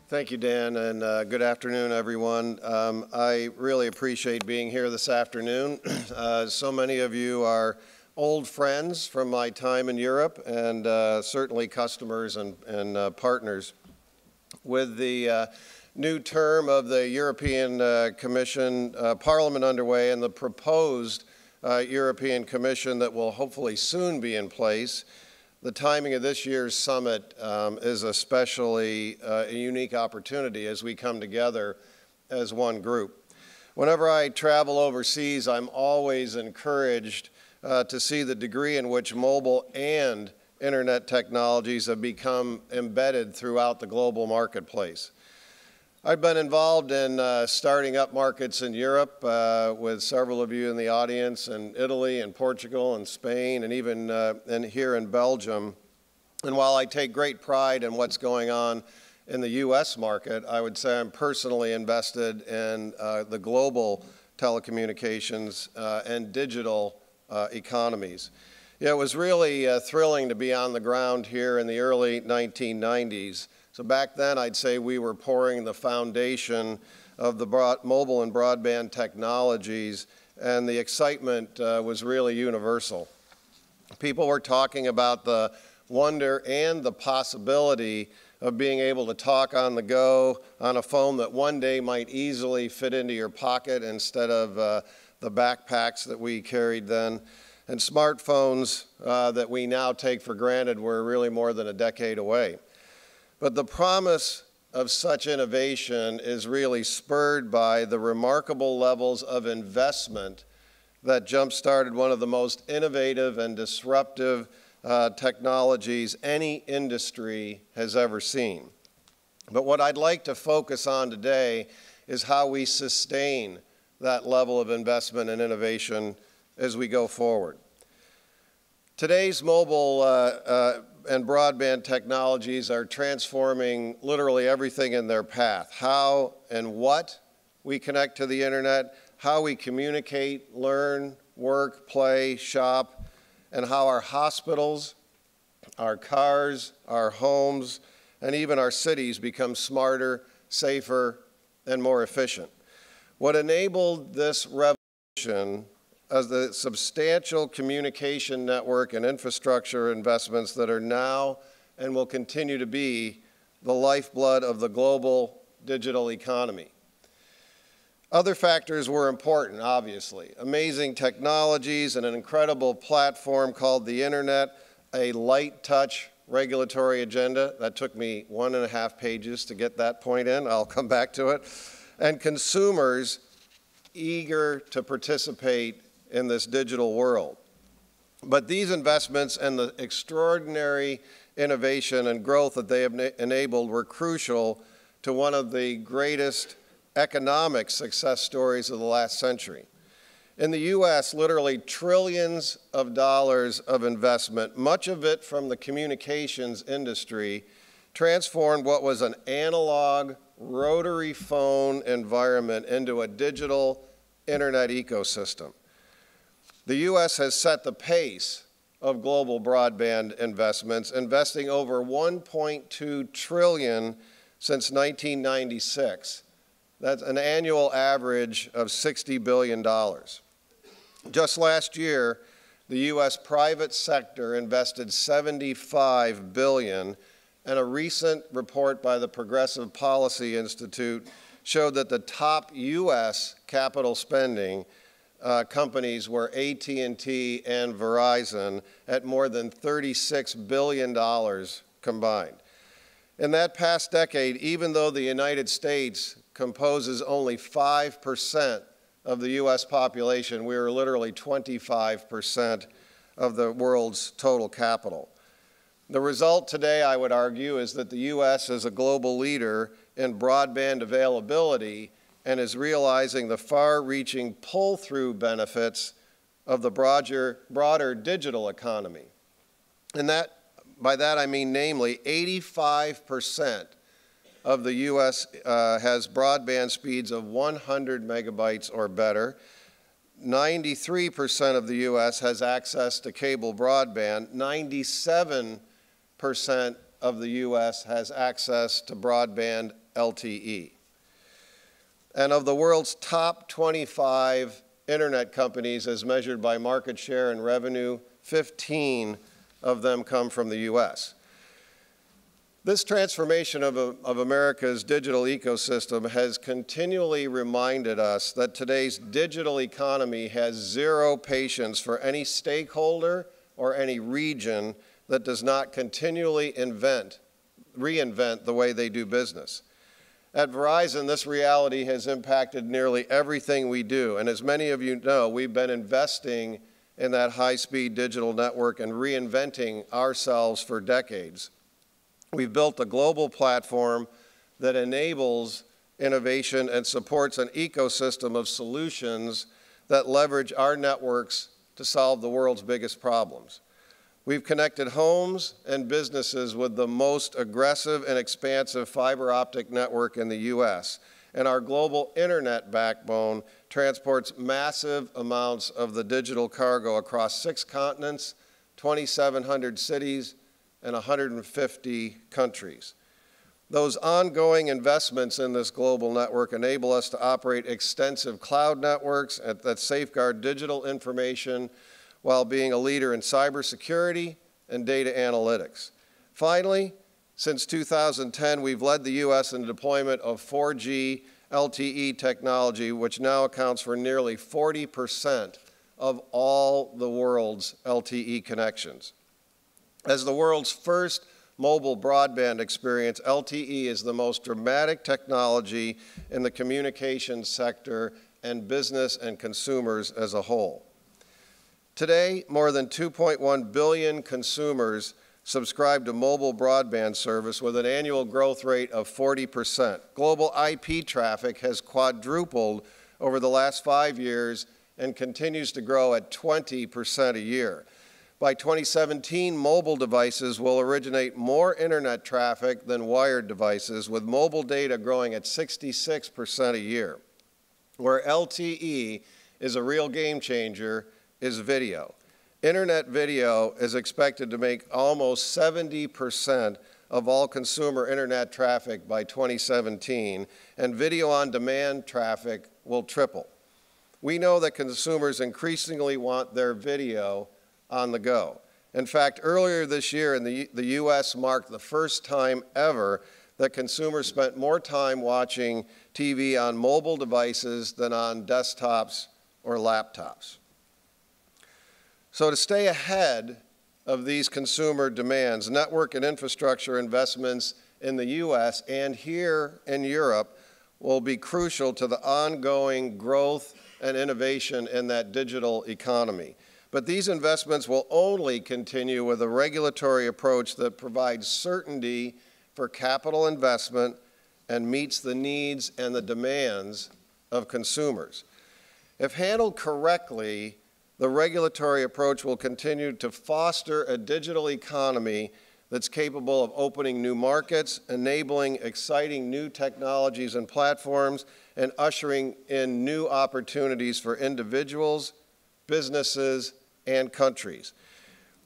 Thank you, Dan, and good afternoon, everyone. I really appreciate being here this afternoon. So many of you are old friends from my time in Europe, and certainly customers and partners. With the new term of the European Commission Parliament underway and the proposed European Commission that will hopefully soon be in place, the timing of this year's summit is especially a unique opportunity as we come together as one group. Whenever I travel overseas, I'm always encouraged to see the degree in which mobile and internet technologies have become embedded throughout the global marketplace. I've been involved in starting up markets in Europe with several of you in the audience, in Italy and Portugal and Spain and even here in Belgium. And while I take great pride in what's going on in the U.S. market, I would say I'm personally invested in the global telecommunications and digital economies. Yeah, it was really thrilling to be on the ground here in the early 1990s. So back then, I'd say we were pouring the foundation of the mobile and broadband technologies, and the excitement was really universal. People were talking about the wonder and the possibility of being able to talk on the go on a phone that one day might easily fit into your pocket instead of the backpacks that we carried then. And smartphones that we now take for granted were really more than a decade away. But the promise of such innovation is really spurred by the remarkable levels of investment that jump-started one of the most innovative and disruptive technologies any industry has ever seen. But what I'd like to focus on today is how we sustain that level of investment and innovation as we go forward. Today's mobile and broadband technologies are transforming literally everything in their path. How and what we connect to the internet, how we communicate, learn, work, play, shop, and how our hospitals, our cars, our homes, and even our cities become smarter, safer, and more efficient. What enabled this revolution as the substantial communication network and infrastructure investments that are now and will continue to be the lifeblood of the global digital economy. Other factors were important, obviously. Amazing technologies and an incredible platform called the Internet, a light touch regulatory agenda. That took me 1.5 pages to get that point in. I'll come back to it. And consumers eager to participate in this digital world. But these investments and the extraordinary innovation and growth that they have enabled were crucial to one of the greatest economic success stories of the last century. In the U.S., literally trillions of dollars of investment, much of it from the communications industry, transformed what was an analog rotary phone environment into a digital internet ecosystem. The U.S. has set the pace of global broadband investments, investing over $1.2 trillion since 1996. That's an annual average of $60 billion. Just last year, the U.S. private sector invested $75 billion, and a recent report by the Progressive Policy Institute showed that the top U.S. capital spending companies were AT&T and Verizon at more than $36 billion combined. In that past decade, even though the United States composes only 5% of the U.S. population, we are literally 25% of the world's total capital. The result today, I would argue, is that the U.S. is a global leader in broadband availability and is realizing the far-reaching pull-through benefits of the broader digital economy. And by that I mean namely 85% of the U.S. has broadband speeds of 100 megabytes or better. 93% of the U.S. has access to cable broadband. 97% of the U.S. has access to broadband LTE. And of the world's top 25 internet companies as measured by market share and revenue, 15 of them come from the US. This transformation of America's digital ecosystem has continually reminded us that today's digital economy has zero patience for any stakeholder or any region that does not continually reinvent the way they do business. At Verizon, this reality has impacted nearly everything we do, and as many of you know, we've been investing in that high-speed digital network and reinventing ourselves for decades. We've built a global platform that enables innovation and supports an ecosystem of solutions that leverage our networks to solve the world's biggest problems. We've connected homes and businesses with the most aggressive and expansive fiber optic network in the US, and our global internet backbone transports massive amounts of the digital cargo across 6 continents, 2,700 cities, and 150 countries. Those ongoing investments in this global network enable us to operate extensive cloud networks that safeguard digital information while being a leader in cybersecurity and data analytics. Finally, since 2010, we've led the US in the deployment of 4G LTE technology, which now accounts for nearly 40% of all the world's LTE connections. As the world's first mobile broadband experience, LTE is the most dramatic technology in the communications sector and business and consumers as a whole. Today, more than 2.1 billion consumers subscribe to mobile broadband service with an annual growth rate of 40%. Global IP traffic has quadrupled over the last 5 years and continues to grow at 20% a year. By 2017, mobile devices will originate more internet traffic than wired devices, with mobile data growing at 66% a year. Where LTE is a real game changer is video. Internet video is expected to make almost 70% of all consumer internet traffic by 2017, and video on demand traffic will triple. We know that consumers increasingly want their video on the go. In fact, earlier this year the US marked the first time ever that consumers spent more time watching TV on mobile devices than on desktops or laptops. So to stay ahead of these consumer demands, network and infrastructure investments in the US and here in Europe will be crucial to the ongoing growth and innovation in that digital economy. But these investments will only continue with a regulatory approach that provides certainty for capital investment and meets the needs and the demands of consumers. If handled correctly, the regulatory approach will continue to foster a digital economy that's capable of opening new markets, enabling exciting new technologies and platforms, and ushering in new opportunities for individuals, businesses, and countries.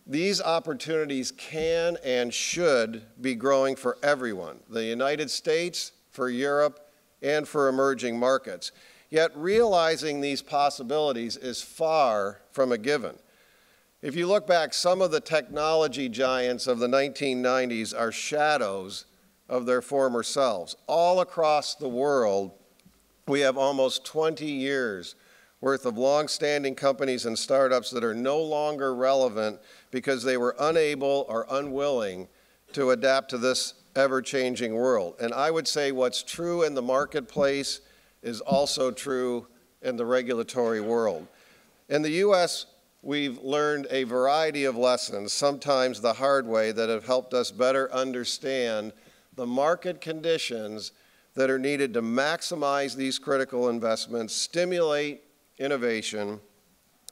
These opportunities can and should be growing for everyone, the United States, for Europe, and for emerging markets. Yet realizing these possibilities is far from a given. If you look back, some of the technology giants of the 1990s are shadows of their former selves. All across the world, we have almost 20 years worth of long-standing companies and startups that are no longer relevant because they were unable or unwilling to adapt to this ever-changing world. And I would say what's true in the marketplace is also true in the regulatory world. In the US, we've learned a variety of lessons, sometimes the hard way, that have helped us better understand the market conditions that are needed to maximize these critical investments, stimulate innovation,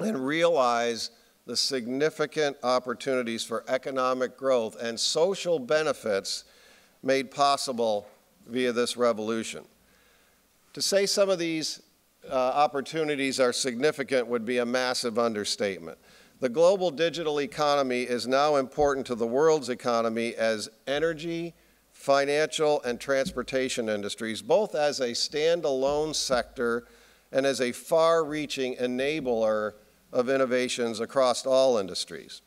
and realize the significant opportunities for economic growth and social benefits made possible via this revolution. To say some of these opportunities are significant would be a massive understatement. The global digital economy is now important to the world's economy as energy, financial, and transportation industries, both as a standalone sector and as a far-reaching enabler of innovations across all industries.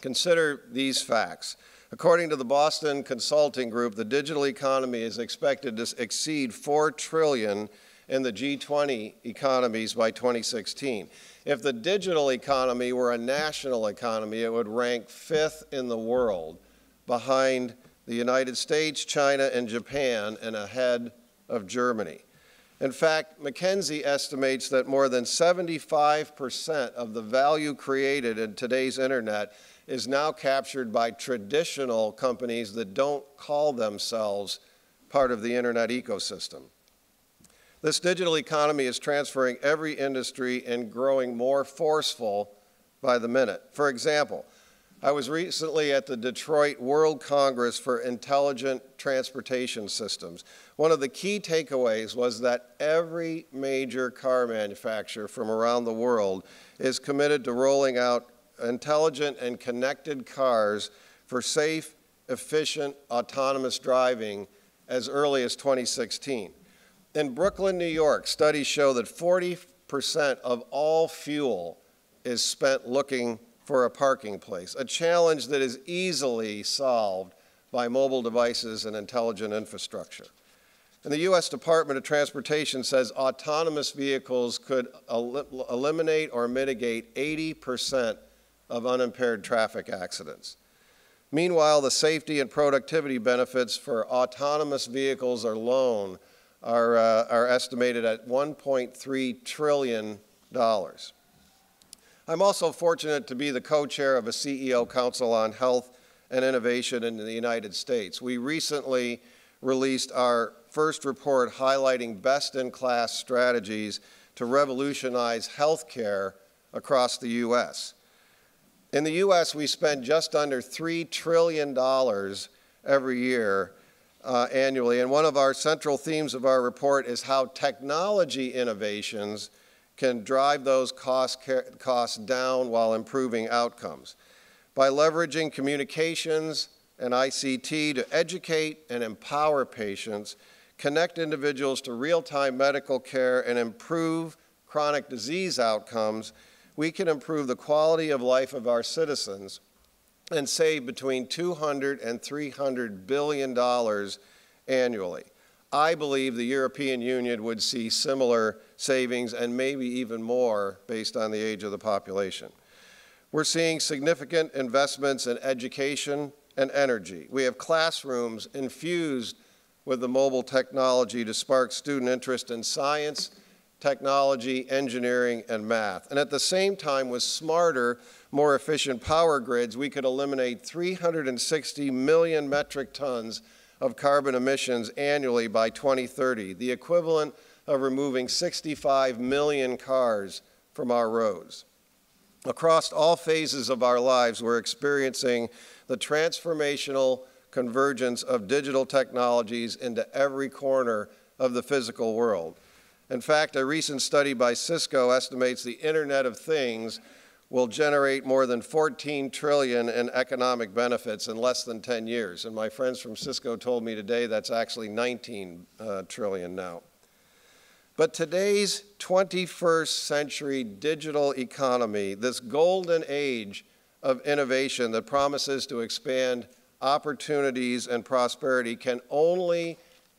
Consider these facts. According to the Boston Consulting Group, the digital economy is expected to exceed $4 trillion in the G20 economies by 2016. If the digital economy were a national economy, it would rank 5th in the world, behind the United States, China, and Japan, and ahead of Germany. In fact, McKinsey estimates that more than 75% of the value created in today's internet is now captured by traditional companies that don't call themselves part of the internet ecosystem. This digital economy is transferring every industry and growing more forceful by the minute. For example, I was recently at the Detroit World Congress for Intelligent Transportation Systems. One of the key takeaways was that every major car manufacturer from around the world is committed to rolling out intelligent and connected cars for safe, efficient, autonomous driving as early as 2016. In Brooklyn, New York, studies show that 40% of all fuel is spent looking for a parking place, a challenge that is easily solved by mobile devices and intelligent infrastructure. And the U.S. Department of Transportation says autonomous vehicles could eliminate or mitigate 80% of unimpaired traffic accidents. Meanwhile, the safety and productivity benefits for autonomous vehicles alone are estimated at $1.3 trillion. I'm also fortunate to be the co-chair of a CEO Council on Health and Innovation in the United States. We recently released our first report highlighting best-in-class strategies to revolutionize healthcare across the U.S. In the U.S., we spend just under $3 trillion every year annually, and one of our central themes of our report is how technology innovations can drive those costs down while improving outcomes. By leveraging communications and ICT to educate and empower patients, connect individuals to real-time medical care, and improve chronic disease outcomes, we can improve the quality of life of our citizens and save between $200 and $300 billion annually. I believe the European Union would see similar savings and maybe even more based on the age of the population. We're seeing significant investments in education and energy. We have classrooms infused with the mobile technology to spark student interest in science, technology, engineering, and math. And at the same time, with smarter, more efficient power grids, we could eliminate 360 million metric tons of carbon emissions annually by 2030, the equivalent of removing 65 million cars from our roads. Across all phases of our lives, we're experiencing the transformational convergence of digital technologies into every corner of the physical world. In fact, a recent study by Cisco estimates the Internet of Things will generate more than $14 trillion in economic benefits in less than 10 years. And my friends from Cisco told me today that's actually $19 trillion now. But today's 21st century digital economy, this golden age of innovation that promises to expand opportunities and prosperity, can only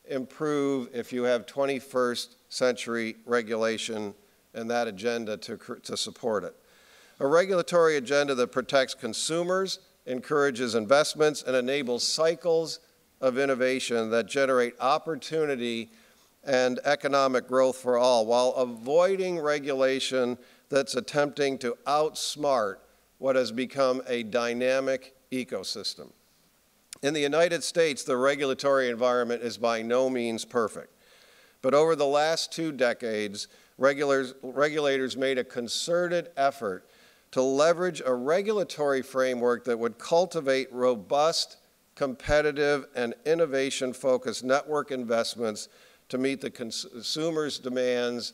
improve if you have 21st century regulation and that agenda to support it. A regulatory agenda that protects consumers, encourages investments, and enables cycles of innovation that generate opportunity and economic growth for all, while avoiding regulation that's attempting to outsmart what has become a dynamic ecosystem. In the United States, the regulatory environment is by no means perfect. But over the last 2 decades, regulators made a concerted effort to leverage a regulatory framework that would cultivate robust, competitive, and innovation-focused network investments to meet the consumer's demands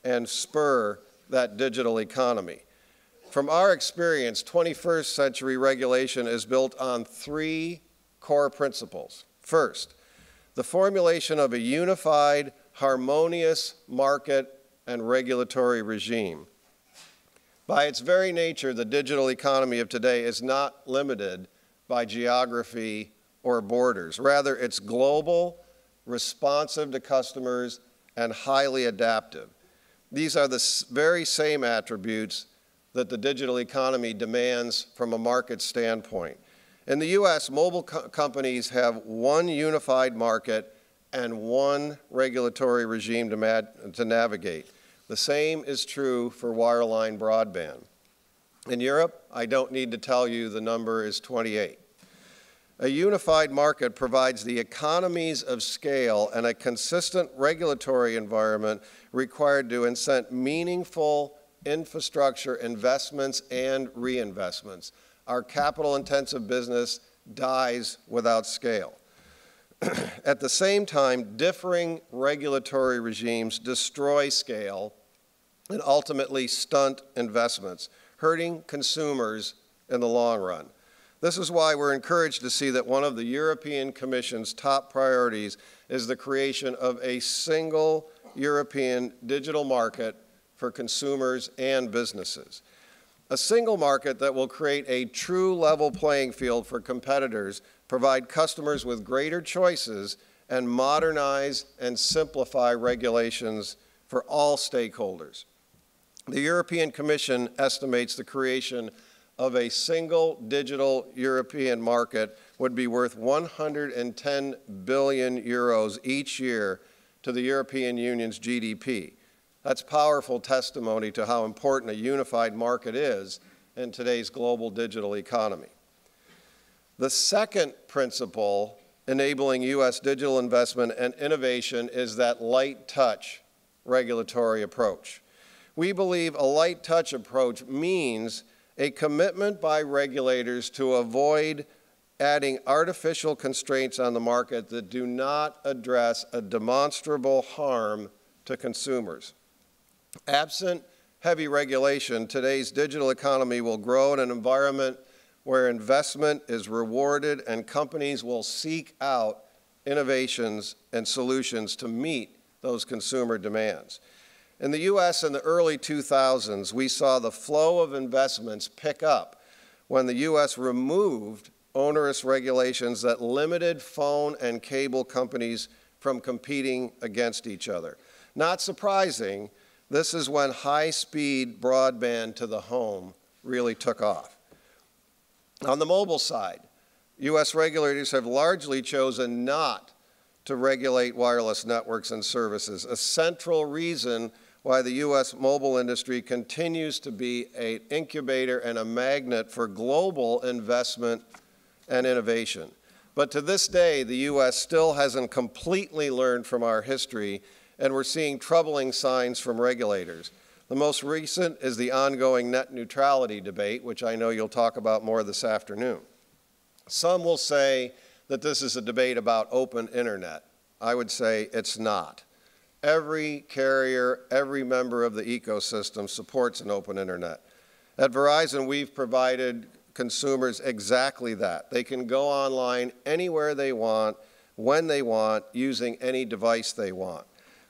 and spur that digital economy. From our experience, 21st century regulation is built on 3 core principles. First, the formulation of a unified, harmonious market and regulatory regime. By its very nature, the digital economy of today is not limited by geography or borders. Rather, it's global, responsive to customers, and highly adaptive. These are the very same attributes that the digital economy demands from a market standpoint. In the U.S., mobile companies have one unified market and one regulatory regime to navigate. The same is true for wireline broadband. In Europe, I don't need to tell you the number is 28. A unified market provides the economies of scale and a consistent regulatory environment required to incent meaningful infrastructure investments and reinvestments. Our capital-intensive business dies without scale. At the same time, differing regulatory regimes destroy scale and ultimately stunt investments, hurting consumers in the long run. This is why we're encouraged to see that one of the European Commission's top priorities is the creation of a single European digital market for consumers and businesses. A single market that will create a true level playing field for competitors, provide customers with greater choices, and modernize and simplify regulations for all stakeholders. The European Commission estimates the creation of a single digital European market would be worth 110 billion euros each year to the European Union's GDP. That's powerful testimony to how important a unified market is in today's global digital economy. The second principle enabling U.S. digital investment and innovation is that light touch regulatory approach. We believe a light touch approach means a commitment by regulators to avoid adding artificial constraints on the market that do not address a demonstrable harm to consumers. Absent heavy regulation, today's digital economy will grow in an environment where investment is rewarded and companies will seek out innovations and solutions to meet those consumer demands. In the U.S. in the early 2000s, we saw the flow of investments pick up when the U.S. removed onerous regulations that limited phone and cable companies from competing against each other. Not surprising, this is when high-speed broadband to the home really took off. On the mobile side, U.S. regulators have largely chosen not to regulate wireless networks and services, a central reason why the U.S. mobile industry continues to be an incubator and a magnet for global investment and innovation. But to this day, the U.S. still hasn't completely learned from our history, and we're seeing troubling signs from regulators. The most recent is the ongoing net neutrality debate, which I know you'll talk about more this afternoon. Some will say that this is a debate about open internet. I would say it's not. Every carrier, every member of the ecosystem supports an open internet. At Verizon, we've provided consumers exactly that. They can go online anywhere they want, when they want, using any device they want.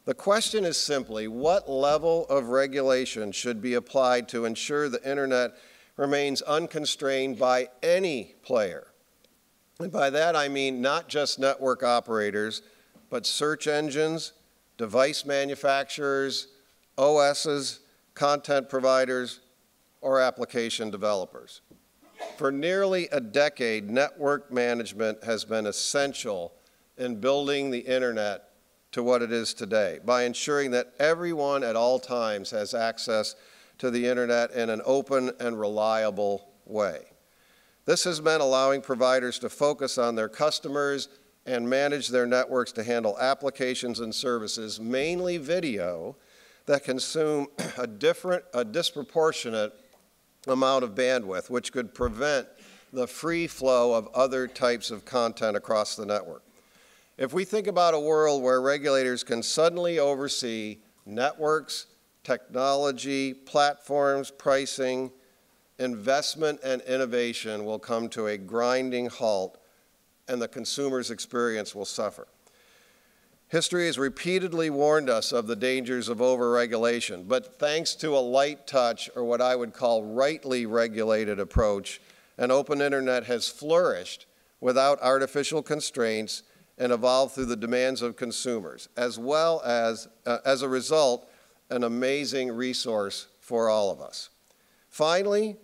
The question is simply, what level of regulation should be applied to ensure the internet remains unconstrained by any player? And by that I mean not just network operators, but search engines, device manufacturers, OSs, content providers, or application developers. For nearly a decade, network management has been essential in building the internet to what it is today by ensuring that everyone at all times has access to the internet in an open and reliable way. This has meant allowing providers to focus on their customers and manage their networks to handle applications and services, mainly video, that consume a disproportionate amount of bandwidth, which could prevent the free flow of other types of content across the network. If we think about a world where regulators can suddenly oversee networks, technology, platforms, pricing, investment and innovation will come to a grinding halt and the consumer's experience will suffer. History has repeatedly warned us of the dangers of overregulation, but thanks to a light touch, or what I would call rightly regulated approach, an open internet has flourished without artificial constraints and evolved through the demands of consumers, as well as a result, an amazing resource for all of us. Finally,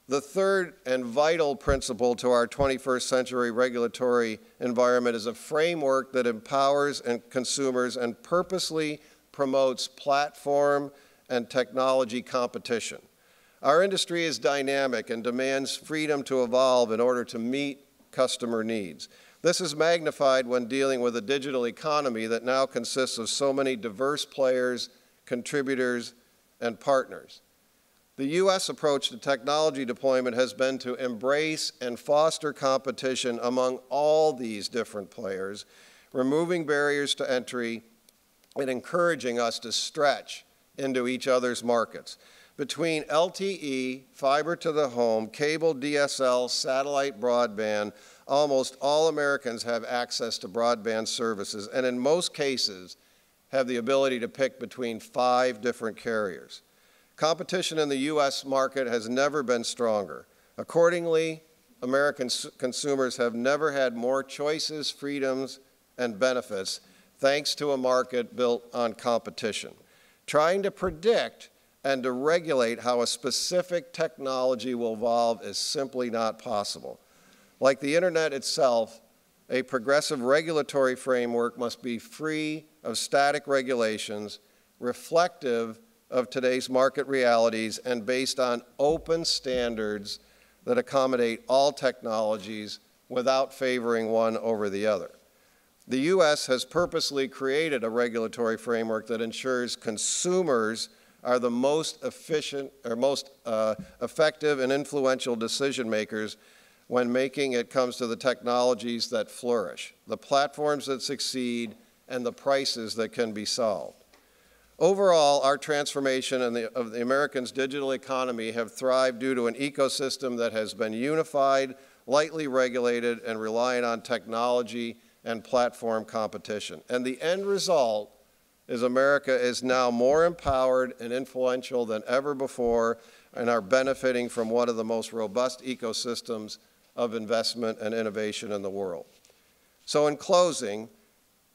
the third and vital principle to our 21st century regulatory environment is a framework that empowers consumers and purposely promotes platform and technology competition. Our industry is dynamic and demands freedom to evolve in order to meet customer needs. This is magnified when dealing with a digital economy that now consists of so many diverse players, contributors, and partners. The U.S. approach to technology deployment has been to embrace and foster competition among all these different players, removing barriers to entry and encouraging us to stretch into each other's markets. Between LTE, fiber to the home, cable, DSL, satellite broadband, almost all Americans have access to broadband services, and in most cases have the ability to pick between 5 different carriers. Competition in the U.S. market has never been stronger. Accordingly, American consumers have never had more choices, freedoms, and benefits thanks to a market built on competition. Trying to predict and to regulate how a specific technology will evolve is simply not possible. Like the internet itself, a progressive regulatory framework must be free of static regulations, reflective of today's market realities, and based on open standards that accommodate all technologies without favoring one over the other. The U.S. has purposely created a regulatory framework that ensures consumers are the most efficient or most effective and influential decision makers when it comes to the technologies that flourish, the platforms that succeed, and the prices that can be solved. Overall, our transformation of the Americans' digital economy have thrived due to an ecosystem that has been unified, lightly regulated, and reliant on technology and platform competition. And the end result is America is now more empowered and influential than ever before and are benefiting from one of the most robust ecosystems of investment and innovation in the world. So in closing,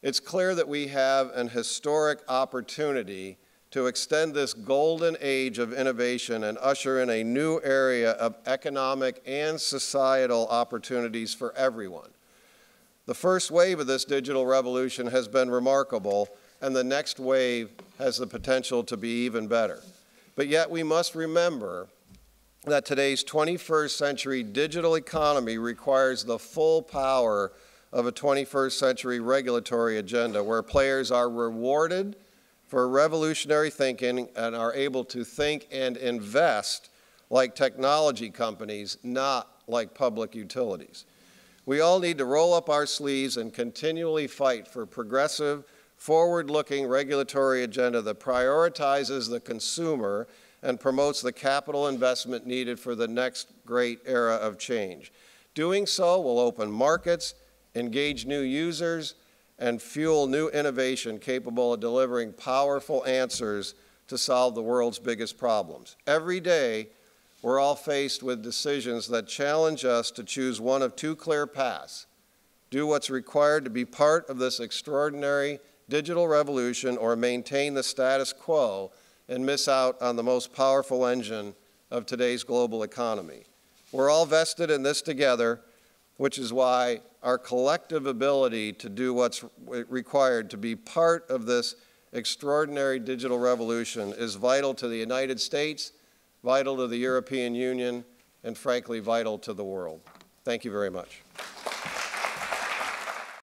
it's clear that we have an historic opportunity to extend this golden age of innovation and usher in a new area of economic and societal opportunities for everyone. The first wave of this digital revolution has been remarkable, and the next wave has the potential to be even better. But yet we must remember that today's 21st century digital economy requires the full power of a 21st century regulatory agenda where players are rewarded for revolutionary thinking and are able to think and invest like technology companies, not like public utilities. We all need to roll up our sleeves and continually fight for progressive, forward-looking regulatory agenda that prioritizes the consumer and promotes the capital investment needed for the next great era of change. Doing so will open markets, engage new users, and fuel new innovation capable of delivering powerful answers to solve the world's biggest problems. Every day, we're all faced with decisions that challenge us to choose one of 2 clear paths: do what's required to be part of this extraordinary digital revolution, or maintain the status quo and miss out on the most powerful engine of today's global economy. We're all vested in this together, which is why our collective ability to do what's required to be part of this extraordinary digital revolution is vital to the United States, vital to the European Union, and frankly, vital to the world. Thank you very much.